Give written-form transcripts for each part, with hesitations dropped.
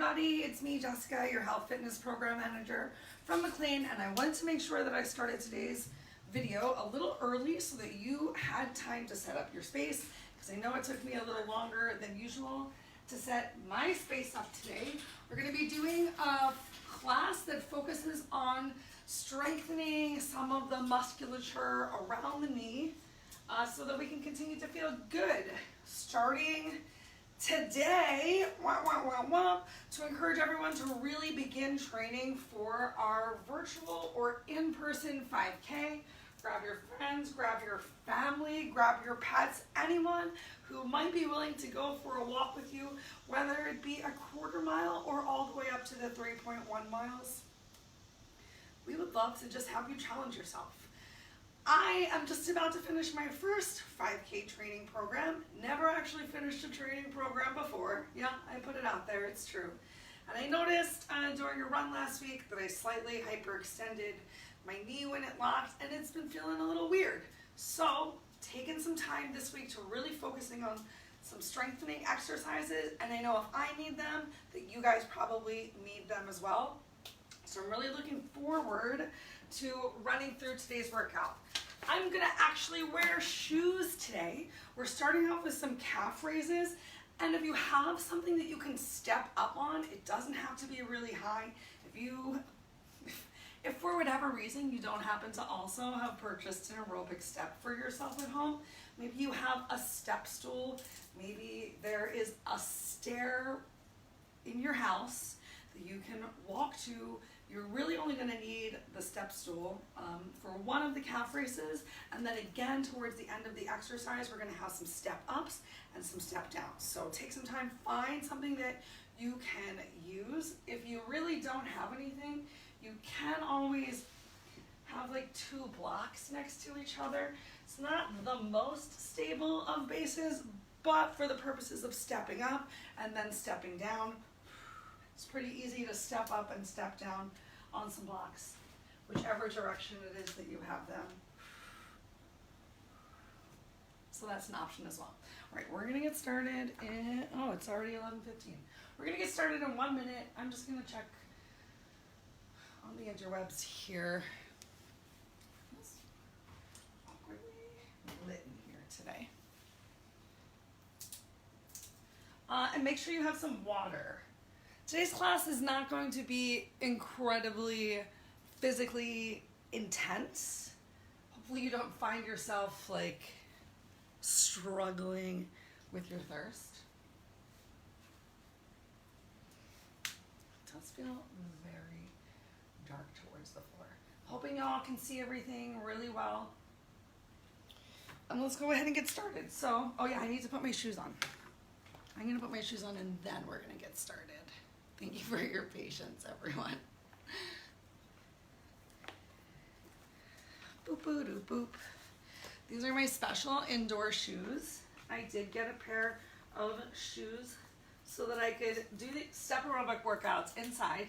everybody, it's me, Jessica, your health fitness program manager from McLean, and I wanted to make sure that I started today's video a little early so that you had time to set up your space, because I know it took me a little longer than usual to set my space up today. We're going to be doing a class that focuses on strengthening some of the musculature around the knee so that we can continue to feel good. Starting today, to encourage everyone to really begin training for our virtual or in-person 5K. Grab your friends, grab your family, grab your pets, anyone who might be willing to go for a walk with you, whether it be a quarter mile or all the way up to the 3.1 miles. We would love to just have you challenge yourself. I am just about to finish my first 5K training program. Never actually finished a training program before. Yeah, I put it out there, it's true. And I noticed during a run last week that I slightly hyperextended my knee when it locked, and it's been feeling a little weird. So, taking some time this week to really focusing on some strengthening exercises, and I know if I need them, that you guys probably need them as well. So I'm really looking forward to running through today's workout. I'm gonna actually wear shoes today. We're starting off with some calf raises, and if you have something that you can step up on, it doesn't have to be really high. If for whatever reason you don't happen to also have purchased an aerobic step for yourself at home, maybe you have a step stool, maybe there is a stair in your house that you can walk to. You're really only going to need the step stool for one of the calf raises, and then again towards the end of the exercise we're going to have some step ups and some step downs. So take some time, find something that you can use. If you really don't have anything, you can always have like two blocks next to each other. It's not the most stable of bases, but for the purposes of stepping up and then stepping down, it's pretty easy to step up and step down on some blocks, whichever direction it is that you have them. So that's an option as well. All right, we're gonna get started in, oh, it's already 11:15. We're gonna get started in 1 minute. I'm just gonna check on the interwebs here. It's awkwardly lit in here today. And make sure you have some water. Today's class is not going to be incredibly physically intense. Hopefully you don't find yourself like struggling with your thirst. It does feel very dark towards the floor. Hoping y'all can see everything really well. And let's go ahead and get started. So, oh yeah, I need to put my shoes on. I'm gonna put my shoes on and then we're gonna get started. Thank you for your patience, everyone. Boop, boop, doop, boop. These are my special indoor shoes. I did get a pair of shoes so that I could do the step aerobic workouts inside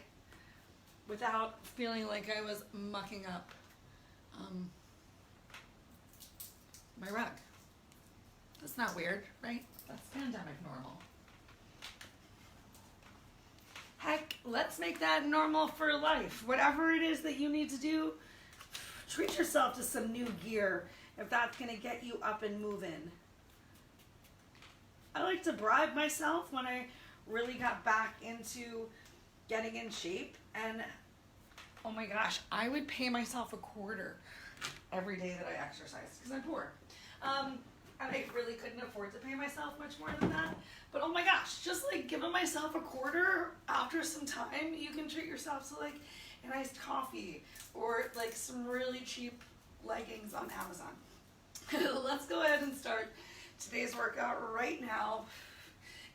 without feeling like I was mucking up my rug. That's not weird, right? That's pandemic normal. Heck, let's make that normal for life. Whatever it is that you need to do, treat yourself to some new gear if that's gonna get you up and moving. I like to bribe myself when I really got back into getting in shape, and oh my gosh, I would pay myself a quarter every day that I exercised because I'm poor. And I really couldn't afford to pay myself much more than that. But oh my gosh, just like giving myself a quarter after some time, you can treat yourself to like an iced coffee or like some really cheap leggings on Amazon. Let's go ahead and start today's workout right now.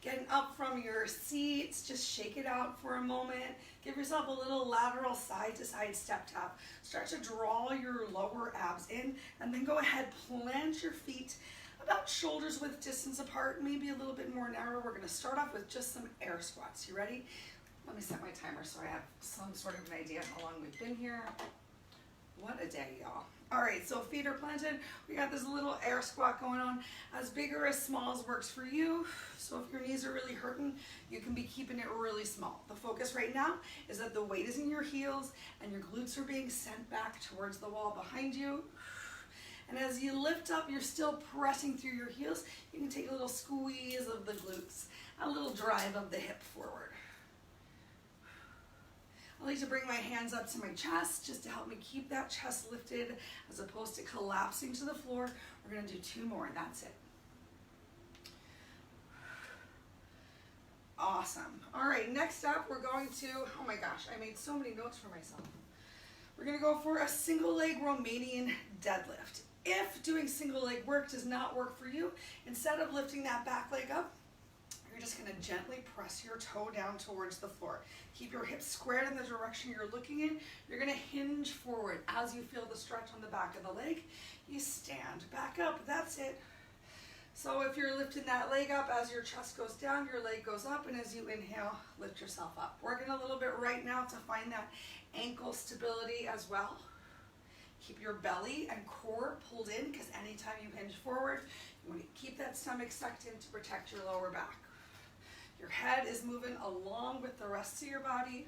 Getting up from your seats, just shake it out for a moment. Give yourself a little lateral side to side step tap. Start to draw your lower abs in, and then go ahead, plant your feet about shoulders width distance apart, maybe a little bit more narrow. We're gonna start off with just some air squats. You ready? Let me set my timer so I have some sort of an idea how long we've been here. What a day, y'all. All right, so feet are planted. We got this little air squat going on. As big or as small as works for you. So if your knees are really hurting, you can be keeping it really small. The focus right now is that the weight is in your heels and your glutes are being sent back towards the wall behind you. And as you lift up, you're still pressing through your heels. You can take a little squeeze of the glutes, a little drive of the hip forward. I like to bring my hands up to my chest just to help me keep that chest lifted as opposed to collapsing to the floor. We're going to do 2 more and that's it. Awesome. All right, next up we're going to, oh my gosh, I made so many notes for myself. We're going to go for a single leg Romanian deadlift. If doing single leg work does not work for you, instead of lifting that back leg up, you're just going to gently press your toe down towards the floor. Keep your hips squared in the direction you're looking in. You're going to hinge forward. As you feel the stretch on the back of the leg, you stand back up. That's it. So if you're lifting that leg up, as your chest goes down, your leg goes up, and as you inhale, lift yourself up. Working a little bit right now to find that ankle stability as well. Keep your belly and core pulled in, because anytime you hinge forward, you want to keep that stomach sucked in to protect your lower back. Your head is moving along with the rest of your body.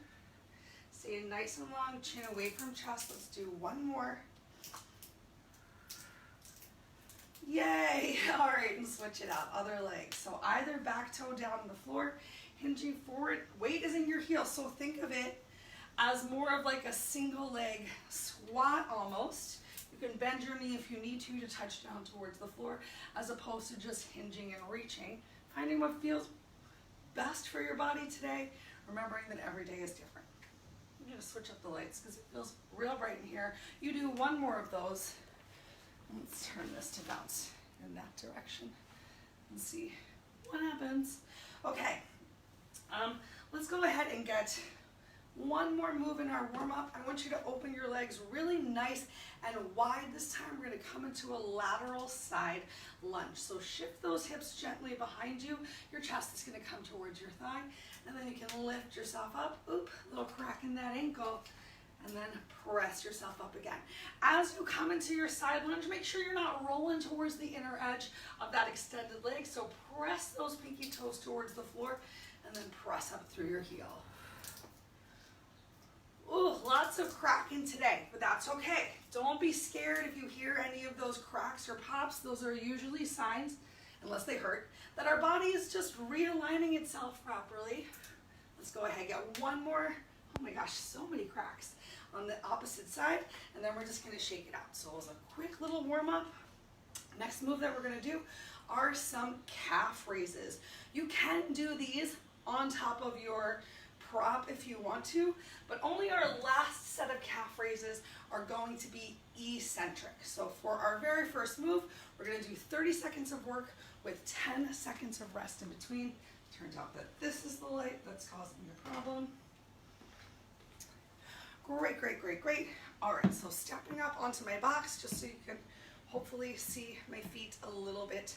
Staying nice and long, chin away from chest. Let's do 1 more. Yay! All right, and switch it out. Other leg. So either back toe down on the floor, hinging forward. Weight is in your heel, so think of it as more of like a single leg squat almost. You can bend your knee if you need to touch down towards the floor, as opposed to just hinging and reaching. Finding what feels best for your body today, remembering that every day is different. I'm going to switch up the lights because it feels real bright in here. You do 1 more of those. Let's turn this to bounce in that direction and see what happens. Okay, let's go ahead and get 1 more move in our warm-up. I want you to open your legs really nice and wide. This time we're going to come into a lateral side lunge. So shift those hips gently behind you. Your chest is going to come towards your thigh, and then you can lift yourself up. Oop, little crack in that ankle, and then press yourself up again. As you come into your side lunge, make sure you're not rolling towards the inner edge of that extended leg. So press those pinky toes towards the floor, and then press up through your heel. Ooh, lots of cracking today, but that's okay. Don't be scared if you hear any of those cracks or pops. Those are usually signs, unless they hurt, that our body is just realigning itself properly. Let's go ahead and get 1 more. Oh my gosh, so many cracks on the opposite side, and then we're just going to shake it out. So it was a quick little warm-up. Next move that we're going to do are some calf raises. You can do these on top of your prop if you want to, but only our last set of calf raises are going to be eccentric. So for our very first move, we're going to do 30 seconds of work with 10 seconds of rest in between. Turns out that this is the light that's causing the problem. Great, great, great, great. All right, so stepping up onto my box just so you can hopefully see my feet a little bit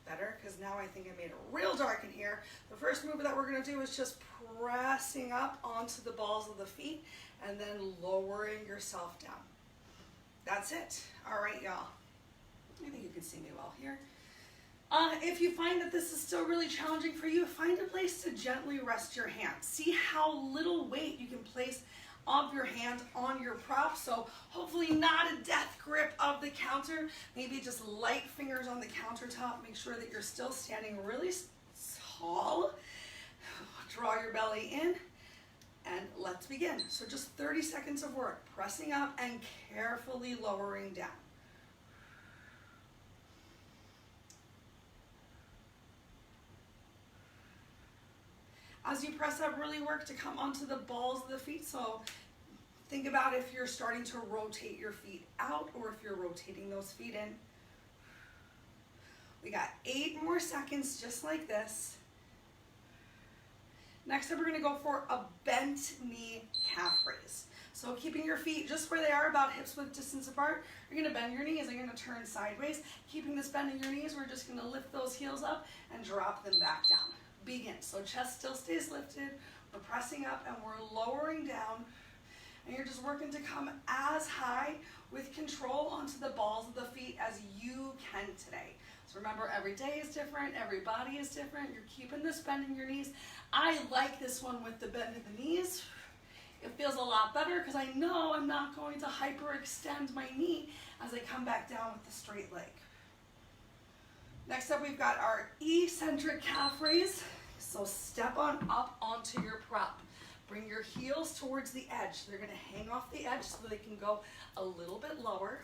better, because now I think I made it real dark in here. The first move that we're going to do is just pressing up onto the balls of the feet and then lowering yourself down. That's it. All right, y'all. I think you can see me well here. If you find that this is still really challenging for you, find a place to gently rest your hands. See how little weight you can place of your hand on your prop. So hopefully not a death grip of the counter, maybe just light fingers on the countertop. Make sure that you're still standing really tall. Draw your belly in, and let's begin. So just 30 seconds of work, pressing up and carefully lowering down. As you press up, really work to come onto the balls of the feet. So think about if you're starting to rotate your feet out or if you're rotating those feet in. We got 8 more seconds just like this. Next up, we're gonna go for a bent knee calf raise. So keeping your feet just where they are, about hips width distance apart, you're gonna bend your knees, you're gonna turn sideways. Keeping this bend in your knees, we're just gonna lift those heels up and drop them back down. Begin. So chest still stays lifted, we're pressing up and we're lowering down. And you're just working to come as high with control onto the balls of the feet as you can today. So remember, every day is different, every body is different. You're keeping this bend in your knees. I like this one with the bend in the knees. It feels a lot better because I know I'm not going to hyperextend my knee as I come back down with the straight leg. Next up, we've got our eccentric calf raise. So step on up onto your prop. Bring your heels towards the edge. They're going to hang off the edge so they can go a little bit lower.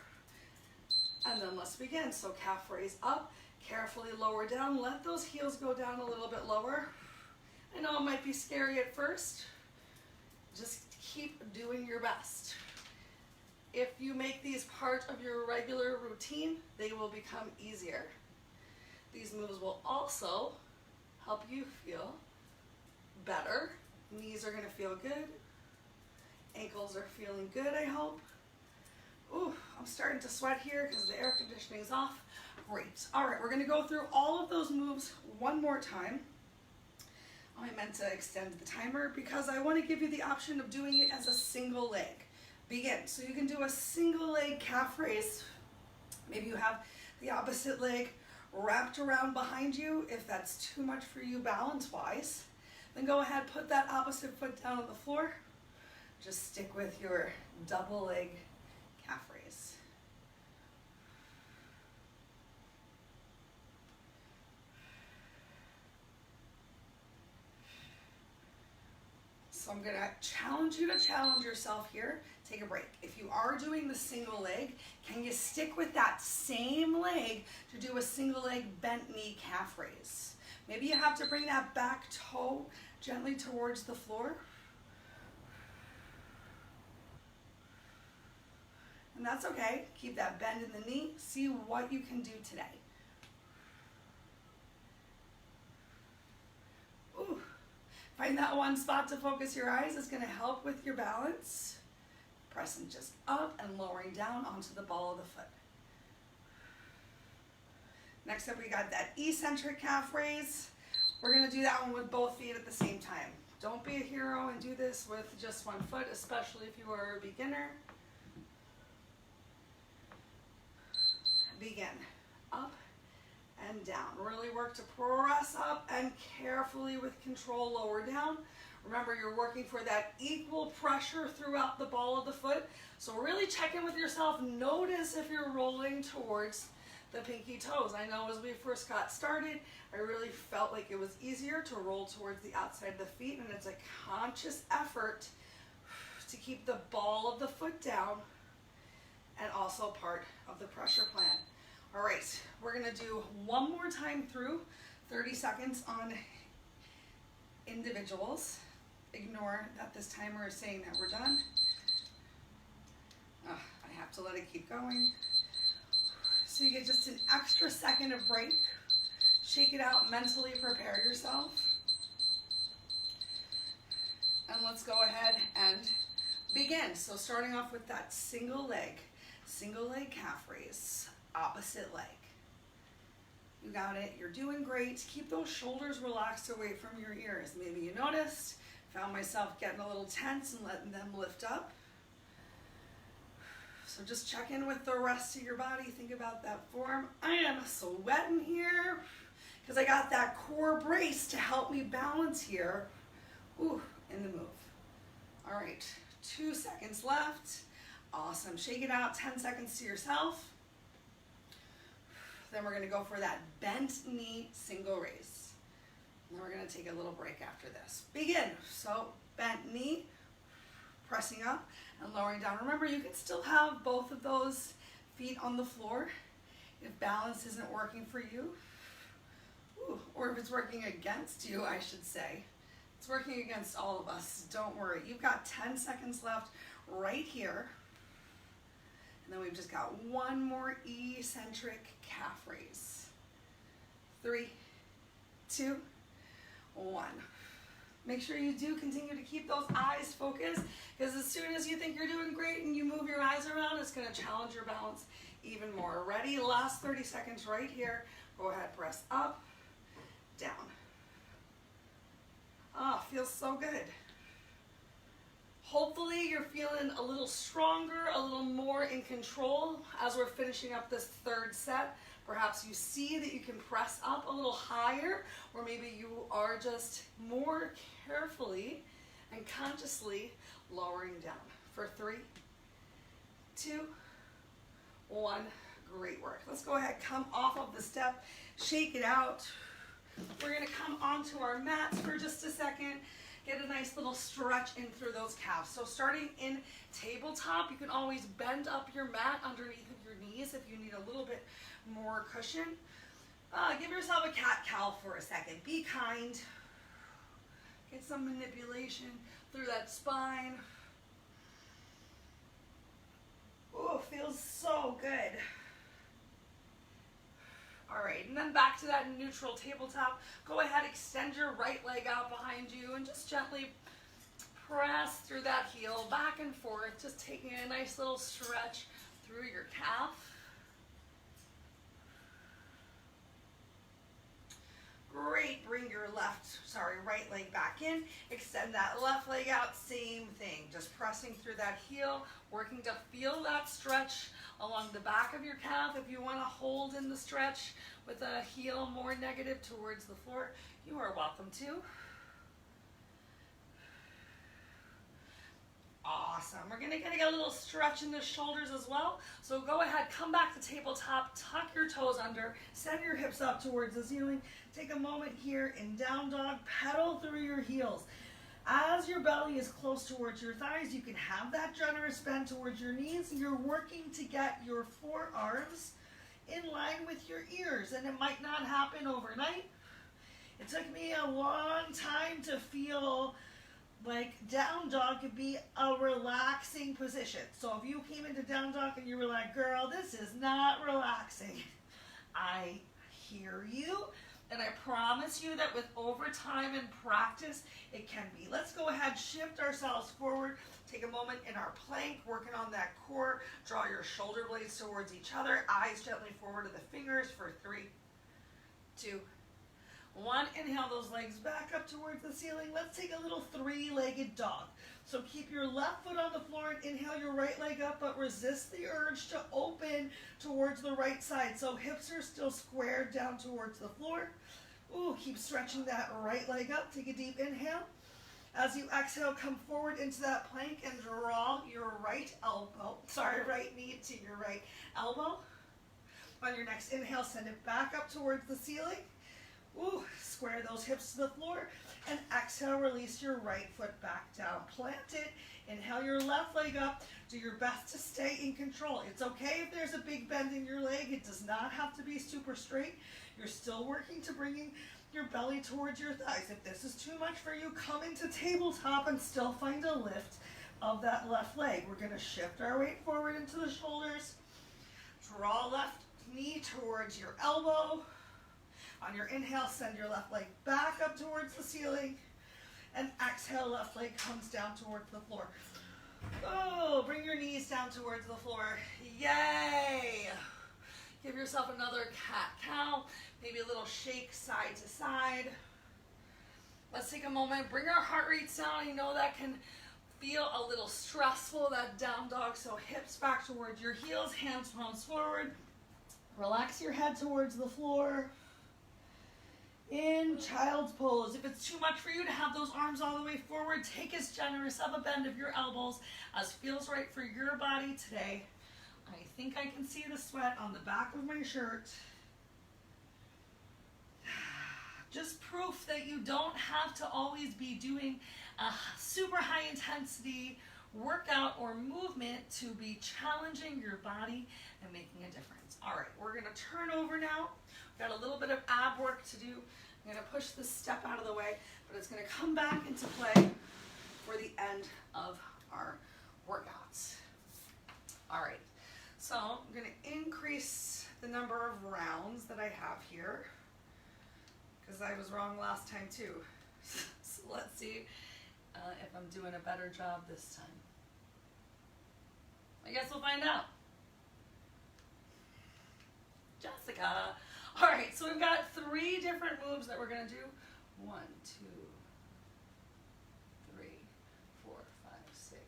And then let's begin. So calf raise up, carefully lower down. Let those heels go down a little bit lower. I know it might be scary at first. Just keep doing your best. If you make these part of your regular routine, they will become easier. These moves will also help you feel better. Knees are going to feel good. Ankles are feeling good, I hope. Ooh, I'm starting to sweat here because the air conditioning is off. Great. All right, we're going to go through all of those moves one more time. I meant to extend the timer because I want to give you the option of doing it as a single leg. Begin. So you can do a single leg calf raise. Maybe you have the opposite leg wrapped around behind you. If that's too much for you balance-wise, then go ahead, put that opposite foot down on the floor. Just stick with your double leg calf raise. So I'm going to challenge you to challenge yourself here. Take a break. If you are doing the single leg, can you stick with that same leg to do a single leg bent knee calf raise? Maybe you have to bring that back toe gently towards the floor. And that's okay. Keep that bend in the knee. See what you can do today. Ooh. Find that one spot to focus your eyes. It's going to help with your balance. Pressing just up and lowering down onto the ball of the foot. Next up, we got that eccentric calf raise. We're going to do that one with both feet at the same time. Don't be a hero and do this with just one foot, especially if you are a beginner. Begin. Up and down. Really work to press up and carefully with control lower down. Remember, you're working for that equal pressure throughout the ball of the foot. So really check in with yourself. Notice if you're rolling towards the pinky toes. I know as we first got started, I really felt like it was easier to roll towards the outside of the feet, and it's a conscious effort to keep the ball of the foot down and also part of the pressure plan. All right, we're gonna do one more time through, 30 seconds on individuals. Ignore that this timer is saying that we're done. I have to let it keep going. So you get just an extra second of break. Shake it out, mentally prepare yourself. And let's go ahead and begin. So starting off with that single leg calf raise, opposite leg. You got it, you're doing great. Keep those shoulders relaxed away from your ears. Maybe you noticed, found myself getting a little tense and letting them lift up. So just check in with the rest of your body. Think about that form. I am sweating here because I got that core brace to help me balance here. Ooh, in the move. All right, 2 seconds left. Awesome, shake it out, 10 seconds to yourself. Then we're gonna go for that bent knee single raise. And then we're gonna take a little break after this. Begin. So bent knee, pressing up and lowering down. Remember, you can still have both of those feet on the floor if balance isn't working for you. Ooh, or if it's working against you, I should say. It's working against all of us. Don't worry. You've got 10 seconds left right here. And then we've just got one more eccentric calf raise. 3, 2, 1. Make sure you do continue to keep those eyes focused, because as soon as you think you're doing great and you move your eyes around, it's going to challenge your balance even more. Ready? Last 30 seconds right here. Go ahead, press up, down. Ah, feels so good. Hopefully you're feeling a little stronger, a little more in control as we're finishing up this third set. Perhaps you see that you can press up a little higher, or maybe you are just more carefully and consciously lowering down. For 3, 2, 1. Great work. Let's go ahead, come off of the step, shake it out. We're going to come onto our mats for just a second. Get a nice little stretch in through those calves. So starting in tabletop, you can always bend up your mat underneath of your knees if you need a little bit more cushion. Give yourself a cat-cow for a second. Be kind. Get some manipulation through that spine. Oh, feels so good. All right, and then back to that neutral tabletop. Go ahead, extend your right leg out behind you and just gently press through that heel back and forth, just taking a nice little stretch through your calf. Great, bring your right leg back in, extend that left leg out, same thing, just pressing through that heel, working to feel that stretch along the back of your calf. If you want to hold in the stretch with a heel more negative towards the floor, you are welcome to. Awesome. We're going to get a little stretch in the shoulders as well. So go ahead, come back to tabletop, tuck your toes under, send your hips up towards the ceiling. Take a moment here in down dog, pedal through your heels. As your belly is close towards your thighs, you can have that generous bend towards your knees. You're working to get your forearms in line with your ears, and it might not happen overnight. It took me a long time to feel like down dog could be a relaxing position. So if you came into down dog and you were like, girl, this is not relaxing, I hear you. And I promise you that with overtime and practice, it can be. Let's go ahead, shift ourselves forward. Take a moment in our plank, working on that core. Draw your shoulder blades towards each other. Eyes gently forward to the fingers for 3, 2, 1. Inhale those legs back up towards the ceiling. Let's take a little 3-legged dog. So keep your left foot on the floor and inhale your right leg up, but resist the urge to open towards the right side. So hips are still squared down towards the floor. Ooh, keep stretching that right leg up. Take a deep inhale. As you exhale, come forward into that plank and draw your right knee to your right elbow. On your next inhale, send it back up towards the ceiling. Ooh, square those hips to the floor, and exhale, release your right foot back down. Plant it, inhale your left leg up. Do your best to stay in control. It's okay if there's a big bend in your leg. It does not have to be super straight. You're still working to bringing your belly towards your thighs. If this is too much for you, come into tabletop and still find a lift of that left leg. We're gonna shift our weight forward into the shoulders. Draw left knee towards your elbow. On your inhale, send your left leg back up towards the ceiling, and exhale, left leg comes down towards the floor. Oh, bring your knees down towards the floor. Yay! Give yourself another cat-cow, maybe a little shake side to side. Let's take a moment, bring our heart rates down. You know that can feel a little stressful, that down dog, so hips back towards your heels, hands palms forward. Relax your head towards the floor. In child's pose. If it's too much for you to have those arms all the way forward, take as generous of a bend of your elbows as feels right for your body today. I think I can see the sweat on the back of my shirt. Just proof that you don't have to always be doing a super high intensity workout or movement to be challenging your body and making a difference. All right, we're gonna turn over now. Got a little bit of ab work to do. I'm going to push this step out of the way, but it's going to come back into play for the end of our workouts. All right, so I'm going to increase the number of rounds that I have here because I was wrong last time too. So let's see if I'm doing a better job this time. I guess we'll find out. Jessica. All right, so we've got 3 different moves that we're gonna do. 1, 2, 3, 4, 5, 6,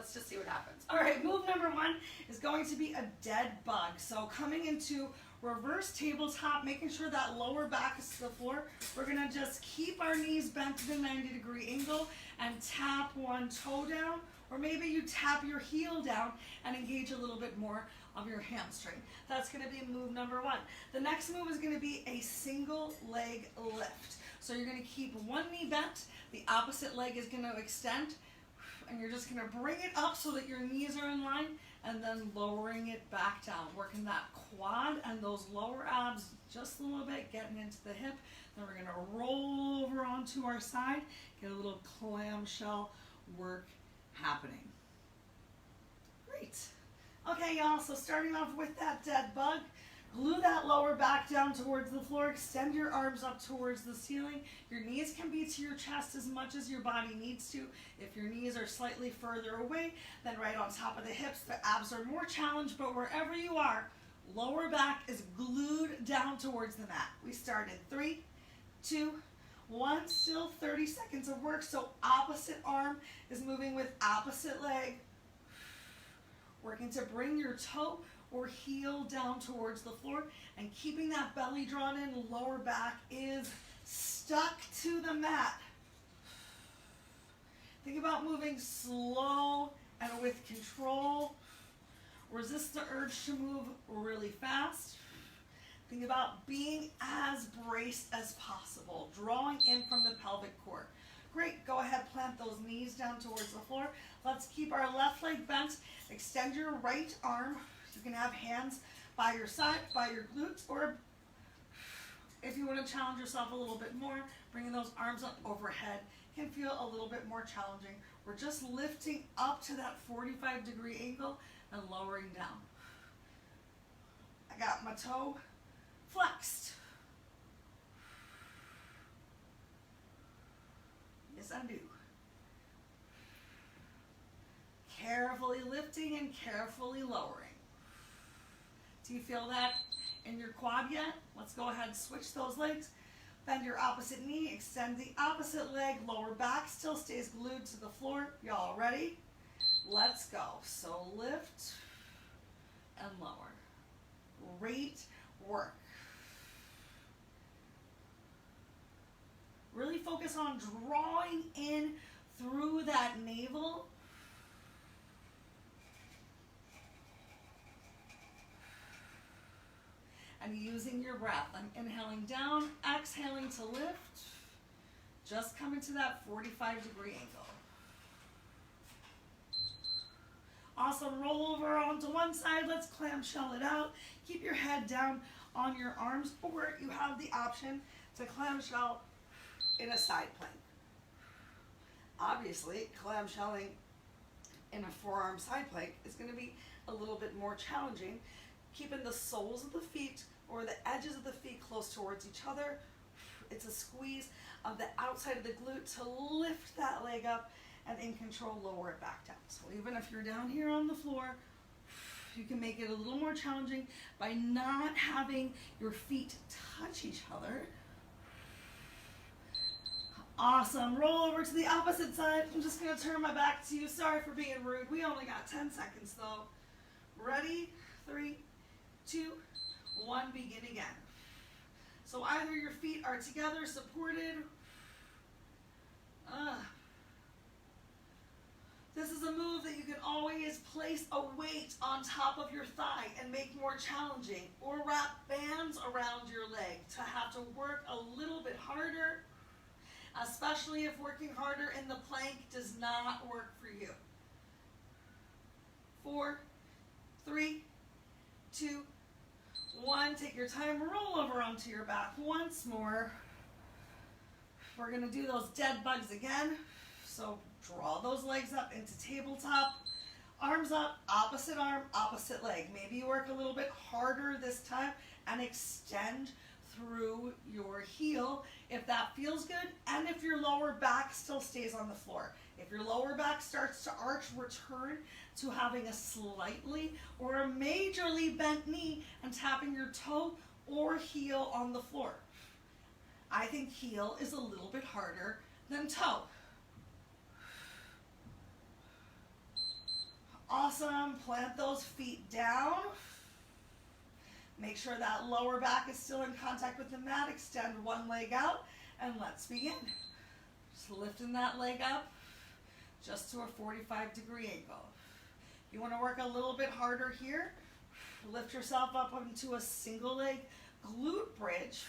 let's just see what happens. All right, move number 1 is going to be a dead bug. So coming into reverse tabletop, making sure that lower back is to the floor. We're gonna just keep our knees bent at a 90-degree angle and tap one toe down, or maybe you tap your heel down and engage a little bit more of your hamstring. That's gonna be move number 1. The next move is gonna be a single leg lift. So you're gonna keep one knee bent, the opposite leg is gonna extend, and you're just gonna bring it up so that your knees are in line, and then lowering it back down, working that quad and those lower abs just a little bit, getting into the hip. Then we're gonna roll over onto our side, get a little clamshell work happening. Great. Okay, y'all, so starting off with that dead bug, glue that lower back down towards the floor, extend your arms up towards the ceiling. Your knees can be to your chest as much as your body needs to. If your knees are slightly further away, then right on top of the hips, the abs are more challenged, but wherever you are, lower back is glued down towards the mat. We start in 3, 2, 1, still 30 seconds of work. So opposite arm is moving with opposite leg, working to bring your toe or heel down towards the floor and keeping that belly drawn in. Lower back is stuck to the mat. Think about moving slow and with control. Resist the urge to move really fast. Think about being as braced as possible, drawing in from the pelvic core. Great, go ahead, plant those knees down towards the floor. Let's keep our left leg bent. Extend your right arm. You can have hands by your side, by your glutes, or if you want to challenge yourself a little bit more, bringing those arms up overhead can feel a little bit more challenging. We're just lifting up to that 45-degree angle and lowering down. I got my toe flexed. Yes, I do. Carefully lifting and carefully lowering. Do you feel that in your quad yet? Let's go ahead and switch those legs. Bend your opposite knee, extend the opposite leg, lower back still stays glued to the floor. Y'all ready? Let's go. So lift and lower. Great work. Really focus on drawing in through that navel. And using your breath. I'm inhaling down, exhaling to lift. Just come into that 45-degree angle. Awesome, roll over onto one side. Let's clamshell it out. Keep your head down on your arms, or you have the option to clamshell in a side plank. Obviously, clamshelling in a forearm side plank is going to be a little bit more challenging. Keeping the soles of the feet or the edges of the feet close towards each other. It's a squeeze of the outside of the glute to lift that leg up and in control lower it back down. So even if you're down here on the floor, you can make it a little more challenging by not having your feet touch each other. Awesome. Roll over to the opposite side. I'm just going to turn my back to you. Sorry for being rude. We only got 10 seconds though. Ready? 3, 2, 1, begin again. So either your feet are together, supported. This is a move that you can always place a weight on top of your thigh and make more challenging, or wrap bands around your leg to have to work a little bit harder, especially if working harder in the plank does not work for you. 4, 3, 2, 1. Take your time, roll over onto your back once more. We're going to do those dead bugs again. So draw those legs up into tabletop. Arms up, opposite arm, opposite leg. Maybe you work a little bit harder this time and extend through your heel if that feels good, and if your lower back still stays on the floor. If your lower back starts to arch, return to having a slightly or a majorly bent knee and tapping your toe or heel on the floor. I think heel is a little bit harder than toe. Awesome. Plant those feet down. Make sure that lower back is still in contact with the mat. Extend one leg out and let's begin. Just lifting that leg up just to a 45-degree angle. You want to work a little bit harder here. Lift yourself up into a single leg glute bridge,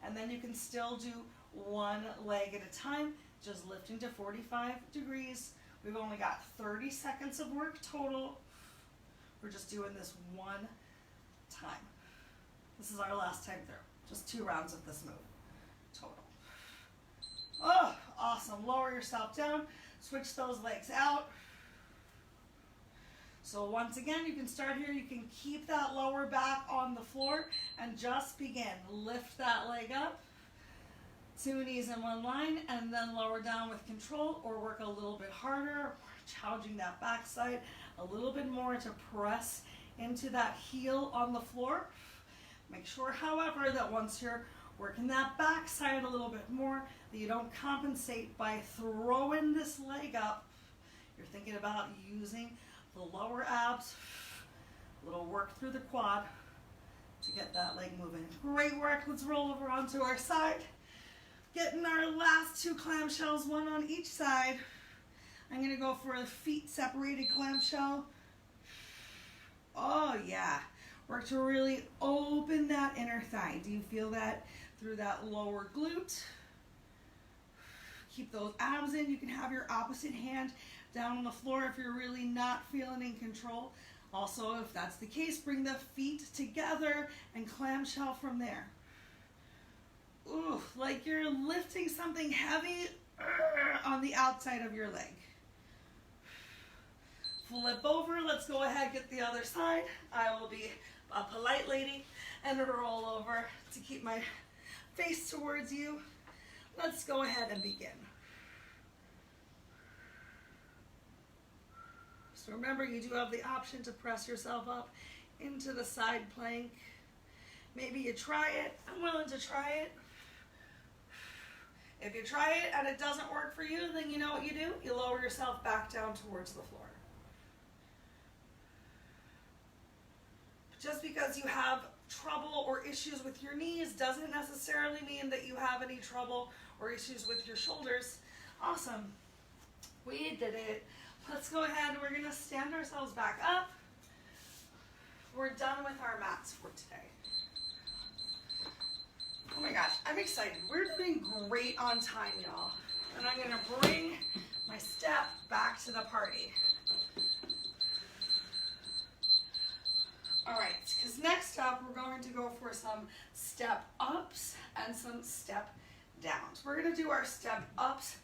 and then you can still do one leg at a time, just lifting to 45 degrees. We've only got 30 seconds of work total. We're just doing this one time. This is our last time through. Just 2 rounds of this move total. Oh, awesome. Lower yourself down. Switch those legs out. So once again, you can start here. You can keep that lower back on the floor and just begin. Lift that leg up. 2 knees in one line and then lower down with control, or work a little bit harder, challenging that backside a little bit more to press into that heel on the floor. Make sure, however, that once you're working that backside a little bit more, that you don't compensate by throwing this leg up. You're thinking about using the lower abs, a little work through the quad to get that leg moving. Great work. Let's roll over onto our side. Getting our last 2 clamshells, one on each side. I'm going to go for a feet separated clamshell. Oh yeah. Work to really open that inner thigh. Do you feel that through that lower glute? Keep those abs in. You can have your opposite hand down on the floor if you're really not feeling in control. Also, if that's the case, bring the feet together and clamshell from there. Ooh, like you're lifting something heavy on the outside of your leg. Flip over. Let's go ahead, get the other side. I will be a polite lady and roll over to keep my face towards you. Let's go ahead and begin. So remember, you do have the option to press yourself up into the side plank. Maybe you try it. I'm willing to try it. If you try it and it doesn't work for you, then you know what you do? You lower yourself back down towards the floor. Just because you have trouble or issues with your knees doesn't necessarily mean that you have any trouble or issues with your shoulders. Awesome. We did it. Let's go ahead and we're going to stand ourselves back up. We're done with our mats for today. Oh my gosh, I'm excited. We're doing great on time, y'all. And I'm going to bring my step back to the party. All right, because next up, we're going to go for some step ups and some step downs. We're going to do our step ups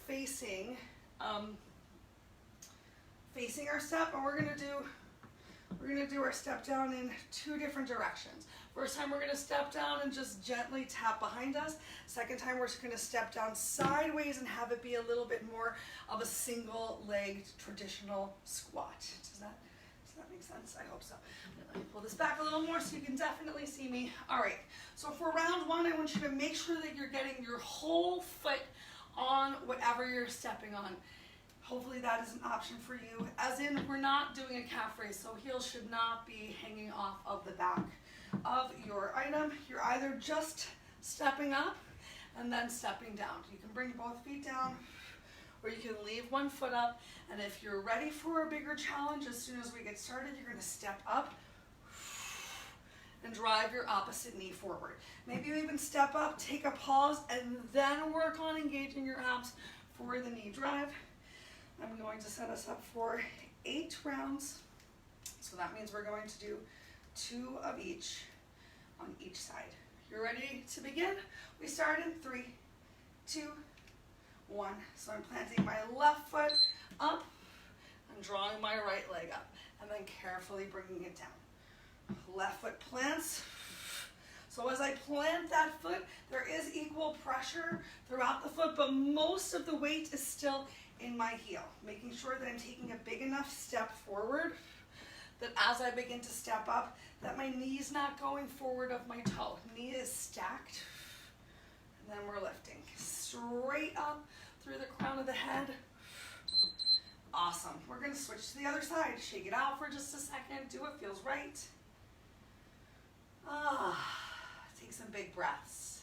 facing our step, and we're going to do our step down in 2 different directions. First time we're going to step down and just gently tap behind us. Second time we're just going to step down sideways and have it be a little bit more of a single-legged traditional squat. Does that make sense? I hope so. Let me pull this back a little more so you can definitely see me. All right, so for round 1, I want you to make sure that you're getting your whole foot on whatever you're stepping on. Hopefully that is an option for you, as in we're not doing a calf raise, so heels should not be hanging off of the back of your item. You're either just stepping up and then stepping down. You can bring both feet down, or you can leave one foot up, and if you're ready for a bigger challenge, as soon as we get started, you're going to step up and drive your opposite knee forward. Maybe you even step up, take a pause, and then work on engaging your abs for the knee drive. I'm going to set us up for 8 rounds. So that means we're going to do 2 of each on each side. You're ready to begin? We start in 3, 2, 1. So I'm planting my left foot up and drawing my right leg up, and then carefully bringing it down. Left foot plants. So as I plant that foot, there is equal pressure throughout the foot, but most of the weight is still in my heel, making sure that I'm taking a big enough step forward that as I begin to step up, that my knee's not going forward of my toe. Knee is stacked, and then we're lifting straight up through the crown of the head, Awesome. We're going to switch to the other side. Shake it out for just a second. Do what feels right. Take some big breaths.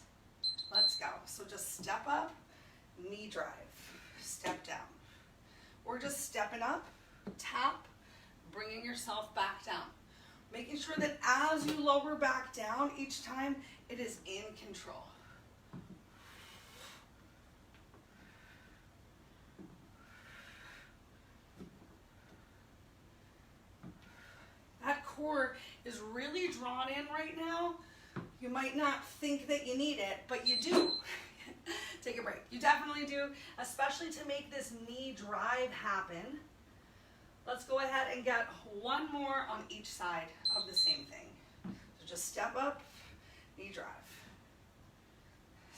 Let's go. So just step up, knee drive, step down. Or just stepping up, tap, bringing yourself back down. Making sure that as you lower back down each time, it is in control. That core is really drawn in right now. You might not think that you need it, but you do. Take a break. You definitely do, especially to make this knee drive happen. Let's go ahead and get one more on each side of the same thing. So just step up, knee drive.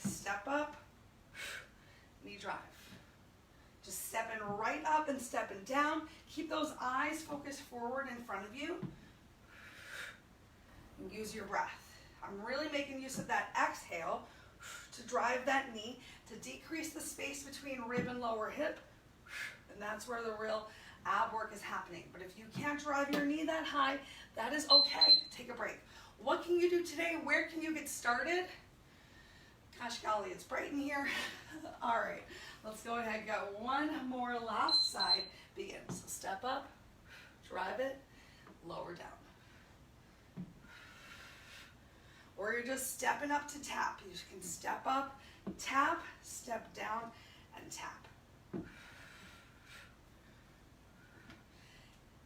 Step up, knee drive. Just stepping right up and stepping down. Keep those eyes focused forward in front of you. And use your breath. I'm really making use of that exhale to drive that knee, to decrease the space between rib and lower hip. And that's where the real ab work is happening. But if you can't drive your knee that high, that is okay. Take a break. What can you do today? Where can you get started? Gosh golly, it's bright in here. All right, let's go ahead and go one more last side. Begin. So step up, drive it, lower down. Or you're just stepping up to tap. You can step up, tap, step down, and tap.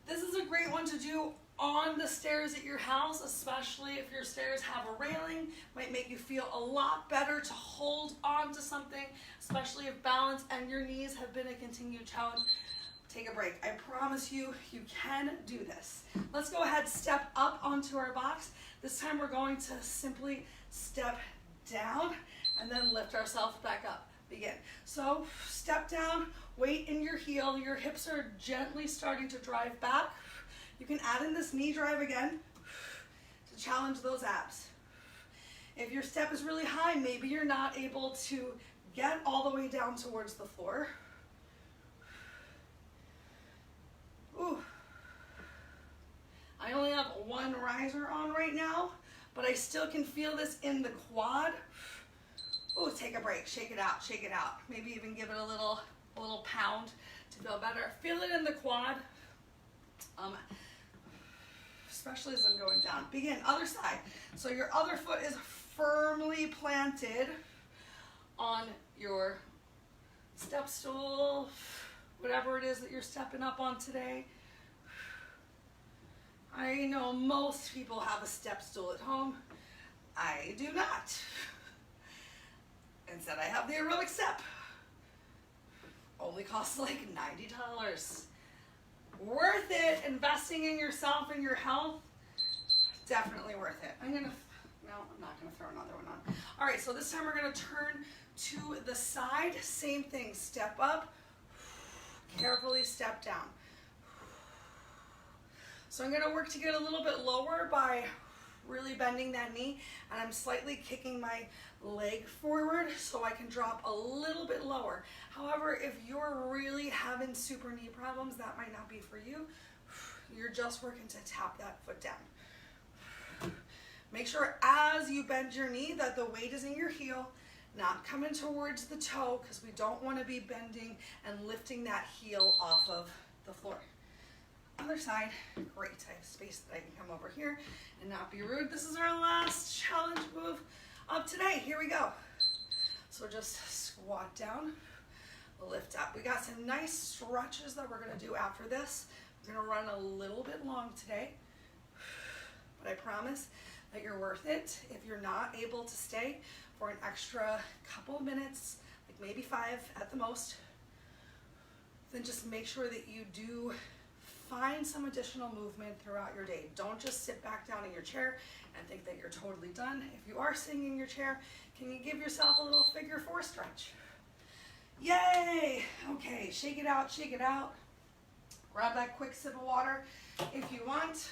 This is a great one to do on the stairs at your house, especially if your stairs have a railing. Might make you feel a lot better to hold on to something, especially if balance and your knees have been a continued challenge. Take a break. I promise you, you can do this. Let's go ahead, step up onto our box. This time we're going to simply step down and then lift ourselves back up. Begin. So step down, weight in your heel. Your hips are gently starting to drive back. You can add in this knee drive again to challenge those abs. If your step is really high, maybe you're not able to get all the way down towards the floor. Ooh. I only have one riser on right now, but I still can feel this in the quad. Ooh, take a break, shake it out, shake it out. Maybe even give it a little pound to feel better. Feel it in the quad, especially as I'm going down. Begin, other side. So your other foot is firmly planted on your step stool, whatever it is that you're stepping up on today. I know most people have a step stool at home. I do not. Instead, I have the aerobic step. Only costs like $90. Worth it. Investing in yourself and your health. Definitely worth it. I'm not gonna throw another one on. All right, so this time we're gonna turn to the side. Same thing, step up, carefully step down. So I'm gonna work to get a little bit lower by really bending that knee, and I'm slightly kicking my leg forward so I can drop a little bit lower. However, if you're really having super knee problems, that might not be for you. You're just working to tap that foot down. Make sure as you bend your knee that the weight is in your heel, not coming towards the toe, because we don't want to be bending and lifting that heel off of the floor. Other side, great. I have space that I can come over here and not be rude. This is our last challenge move of today. Here we go. So just squat down, lift up. We got some nice stretches that we're gonna do after this. We're gonna run a little bit long today, but I promise that you're worth it. If you're not able to stay for an extra couple of minutes, like maybe 5 at the most, then just make sure that you do find some additional movement throughout your day. Don't just sit back down in your chair and think that you're totally done. If you are sitting in your chair, can you give yourself a little figure 4 stretch? Yay! Okay, shake it out, shake it out. Grab that quick sip of water if you want.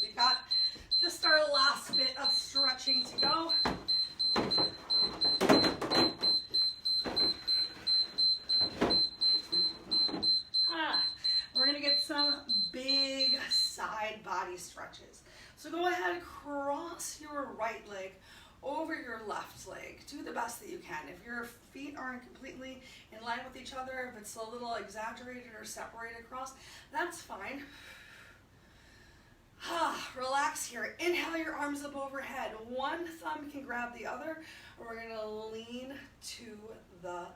We got just our last bit of stretching to go. right leg over your left leg. Do the best that you can. If your feet aren't completely in line with each other, if it's a little exaggerated or separated across, that's fine. Relax here. Inhale your arms up overhead. One thumb can grab the other, and we're gonna lean to the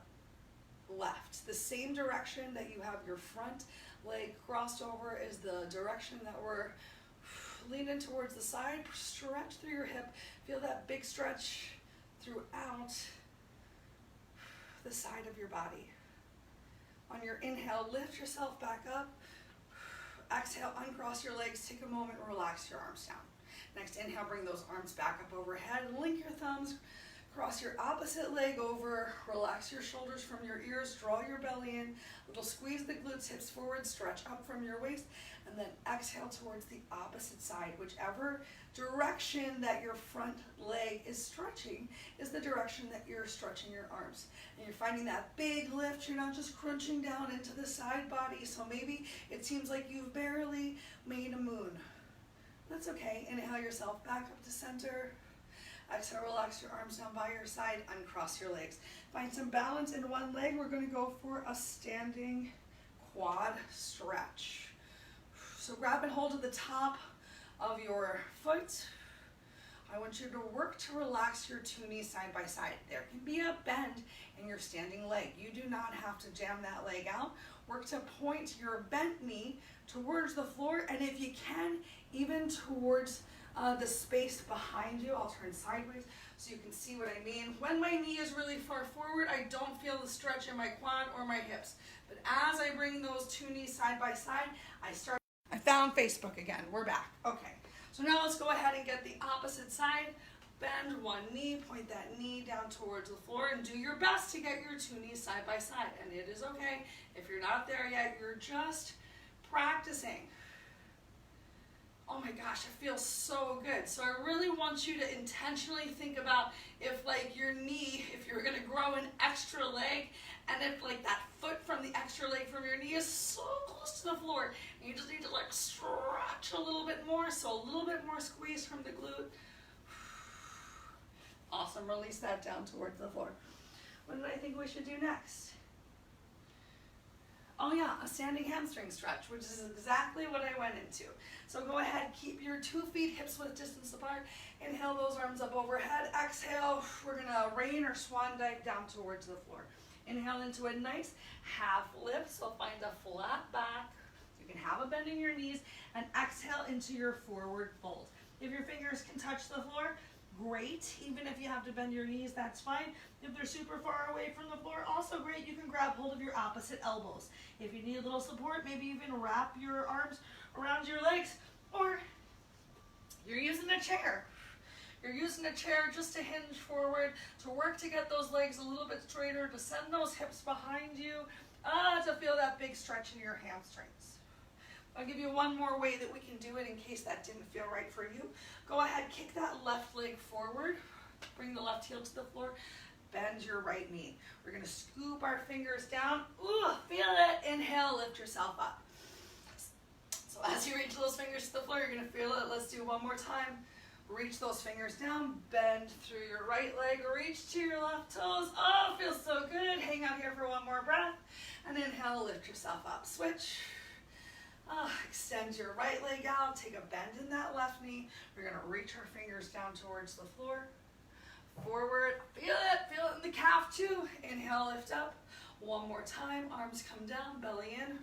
left. The same direction that you have your front leg crossed over is the direction that we're leaning towards the side. Stretch through your hip. Feel that big stretch throughout the side of your body. On your inhale, lift yourself back up. Exhale, uncross your legs. Take a moment, relax your arms down. Next, inhale, bring those arms back up overhead. Link your thumbs. Cross your opposite leg over, relax your shoulders from your ears, draw your belly in, little squeeze the glutes, hips forward, stretch up from your waist, and then exhale towards the opposite side. Whichever direction that your front leg is stretching is the direction that you're stretching your arms. And you're finding that big lift, you're not just crunching down into the side body, so maybe it seems like you've barely made a moon. That's okay, inhale yourself back up to center. Exhale, relax your arms down by your side, uncross your legs. Find some balance in one leg. We're going to go for a standing quad stretch. So grab and hold at the top of your foot. I want you to work to relax your two knees side by side. There can be a bend in your standing leg. You do not have to jam that leg out. Work to point your bent knee towards the floor, and if you can, even towards the space behind you. I'll turn sideways so you can see what I mean. When my knee is really far forward, I don't feel the stretch in my quad or my hips. But as I bring those two knees side by side, I found Facebook again. We're back. Okay. So now let's go ahead and get the opposite side. Bend one knee, point that knee down towards the floor, and do your best to get your two knees side by side. And it is okay if you're not there yet. You're just practicing. Oh my gosh, it feels so good. So I really want you to intentionally think about if like your knee, if you're gonna grow an extra leg, and if like that foot from the extra leg from your knee is so close to the floor, and you just need to like stretch a little bit more, so a little bit more squeeze from the glute. Awesome, release that down towards the floor. What did I think we should do next? Oh yeah, a standing hamstring stretch, which is exactly what I went into. So go ahead, keep your 2 feet hips width distance apart. Inhale those arms up overhead. Exhale, we're gonna rain or swan dive down towards the floor. Inhale into a nice half lift, so find a flat back. You can have a bend in your knees, and exhale into your forward fold. If your fingers can touch the floor, great. Even if you have to bend your knees, that's fine. If they're super far away from the floor, also great. You can grab hold of your opposite elbows. If you need a little support, maybe even wrap your arms around your legs, or you're using a chair. You're using a chair just to hinge forward, to work to get those legs a little bit straighter, to send those hips behind you, to feel that big stretch in your hamstrings. I'll give you one more way that we can do it in case that didn't feel right for you. Go ahead, kick that left leg forward, bring the left heel to the floor, bend your right knee. We're gonna scoop our fingers down. Ooh, feel it. Inhale, lift yourself up. So as you reach those fingers to the floor, you're gonna feel it. Let's do one more time. Reach those fingers down, bend through your right leg, reach to your left toes. Oh, feels so good. Hang out here for one more breath. And inhale, lift yourself up. Switch. Extend your right leg out, take a bend in that left knee. We're gonna reach our fingers down towards the floor. Forward, feel it in the calf too. Inhale, lift up. One more time, arms come down, belly in.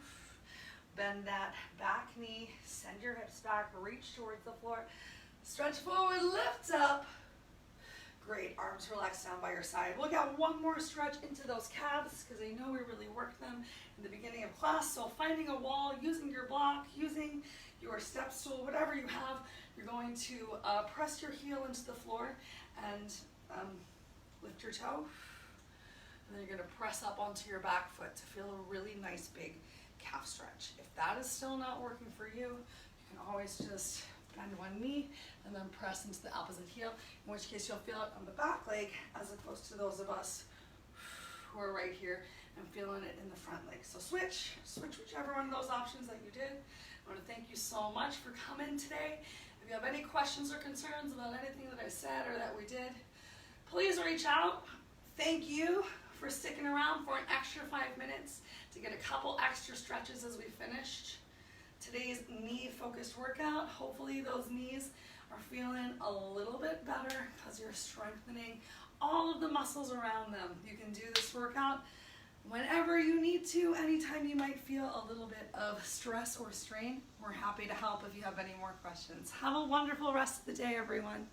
Bend that back knee, send your hips back, reach towards the floor. Stretch forward, lift up. Great, arms relax down by your side. We'll get one more stretch into those calves because I know we really worked them in the beginning of class. So finding a wall, using your block, using your step stool, whatever you have, you're going to press your heel into the floor and lift your toe. And then you're gonna press up onto your back foot to feel a really nice big calf stretch. If that is still not working for you, you can always just bend one knee and then press into the opposite heel, in which case you'll feel it on the back leg as opposed to those of us who are right here and feeling it in the front leg. So switch whichever one of those options that you did. I want to thank you so much for coming today. If If you have any questions or concerns about anything that I said or that we did, please reach out. Thank you for sticking around for an extra 5 minutes to get a couple extra stretches as we finished today's knee-focused workout. Hopefully those knees are feeling a little bit better because you're strengthening all of the muscles around them. You can do this workout whenever you need to, anytime you might feel a little bit of stress or strain. We're happy to help if you have any more questions. Have a wonderful rest of the day, everyone.